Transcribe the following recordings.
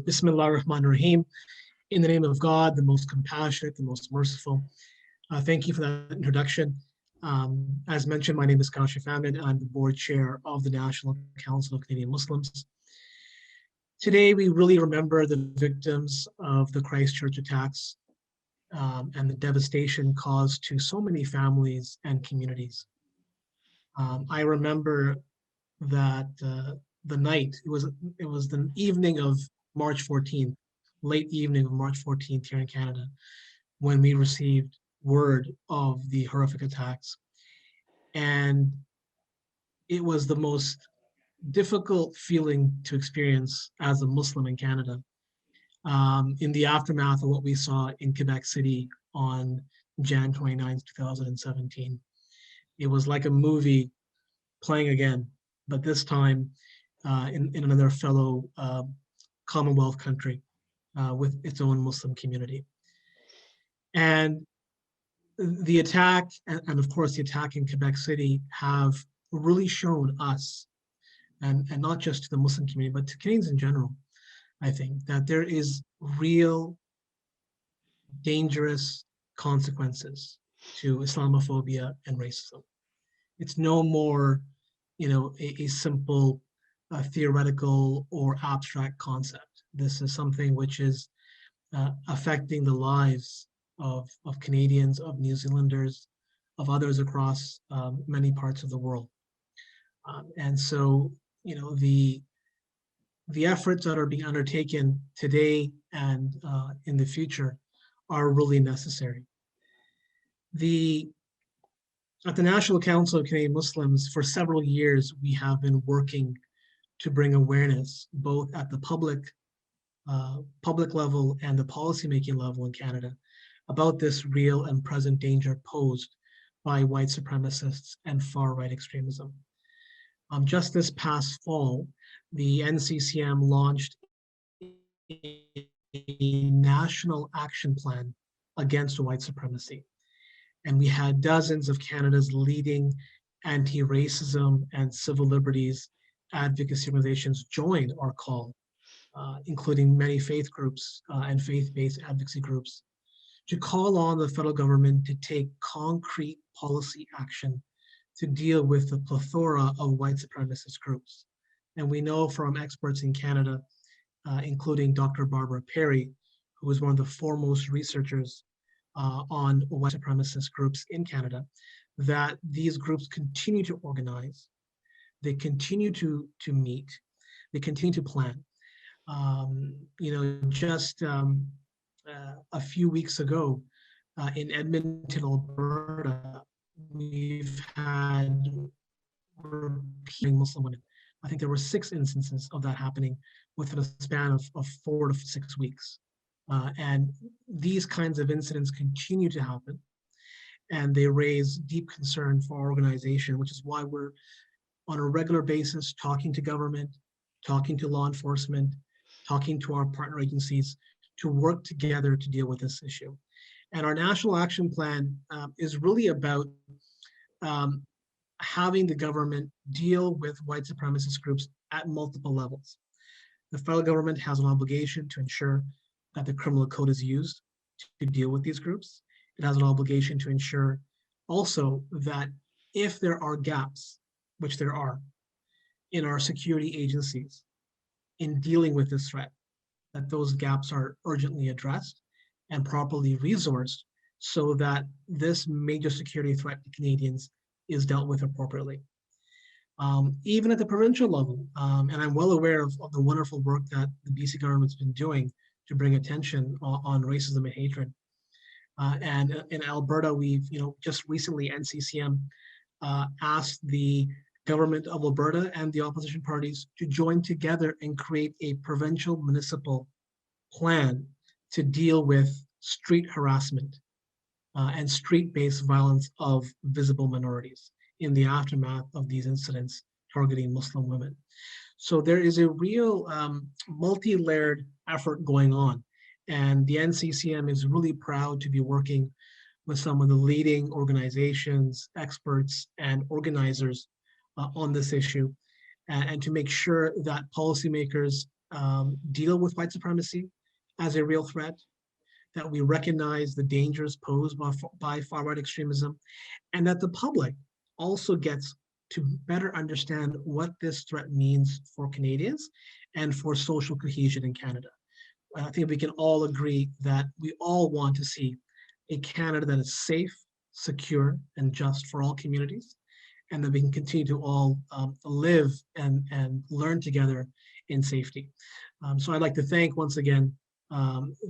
Bismillah ar-Rahman ar-Rahim. In the name of God, the most compassionate, the most merciful. Thank you for that introduction. As mentioned, my name is Kashif Ahmed. I'm the board chair of the National Council of Canadian Muslims. Today, we really remember the victims of the Christchurch attacks and the devastation caused to so many families and communities. I remember that the night, it was the evening of March 14th, late evening of March 14th here in Canada, when we received word of the horrific attacks. And it was the most difficult feeling to experience as a Muslim in Canada, in the aftermath of what we saw in Quebec City on Jan 29th, 2017. It was like a movie playing again, but this time in another fellow Commonwealth country with its own Muslim community. And the attack, and of course the attack in Quebec City, have really shown us, and not just to the Muslim community, but to Canadians in general, I think, that there is real dangerous consequences to Islamophobia and racism. It's no more, a simple theoretical or abstract concept. This is something which is affecting the lives of Canadians, of New Zealanders, of others across many parts of the world. And so, the efforts that are being undertaken today and in the future are really necessary. At the National Council of Canadian Muslims, for several years, we have been working to bring awareness both at the public level and the policymaking level in Canada about this real and present danger posed by white supremacists and far-right extremism. Just this past fall, the NCCM launched a national action plan against white supremacy. And we had dozens of Canada's leading anti-racism and civil liberties advocacy organizations join our call, including many faith groups and faith-based advocacy groups, to call on the federal government to take concrete policy action to deal with the plethora of white supremacist groups. And we know from experts in Canada, including Dr. Barbara Perry, who is one of the foremost researchers on white supremacist groups in Canada, that these groups continue to organize, they continue to meet, they continue to plan. Just a few weeks ago in Edmonton, Alberta, we've had repeating Muslim women. I think there were 6 instances of that happening within a span of 4 to 6 weeks. And these kinds of incidents continue to happen, and they raise deep concern for our organization, which is why we're on a regular basis talking to government, talking to law enforcement, talking to our partner agencies to work together to deal with this issue. And our national action plan is really about having the government deal with white supremacist groups at multiple levels. The federal government has an obligation to ensure that the criminal code is used to deal with these groups. It has an obligation to ensure also that if there are gaps, which there are, in our security agencies in dealing with this threat, that those gaps are urgently addressed and properly resourced so that this major security threat to Canadians is dealt with appropriately. Even at the provincial level, and I'm well aware of the wonderful work that the BC government's been doing to bring attention on racism and hatred. And in Alberta, we've, just recently NCCM asked the government of Alberta and the opposition parties to join together and create a provincial municipal plan to deal with street harassment and street-based violence of visible minorities in the aftermath of these incidents targeting Muslim women. So there is a real multi-layered effort going on. And the NCCM is really proud to be working with some of the leading organizations, experts, and organizers on this issue, and to make sure that policymakers deal with white supremacy as a real threat, that we recognize the dangers posed by far-right extremism, and that the public also gets to better understand what this threat means for Canadians and for social cohesion in Canada. I think we can all agree that we all want to see a Canada that is safe, secure, and just for all communities, and that we can continue to all live and learn together in safety. So I'd like to thank once again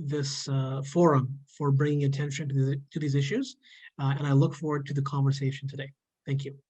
this forum for bringing attention to these issues, and I look forward to the conversation today. Thank you.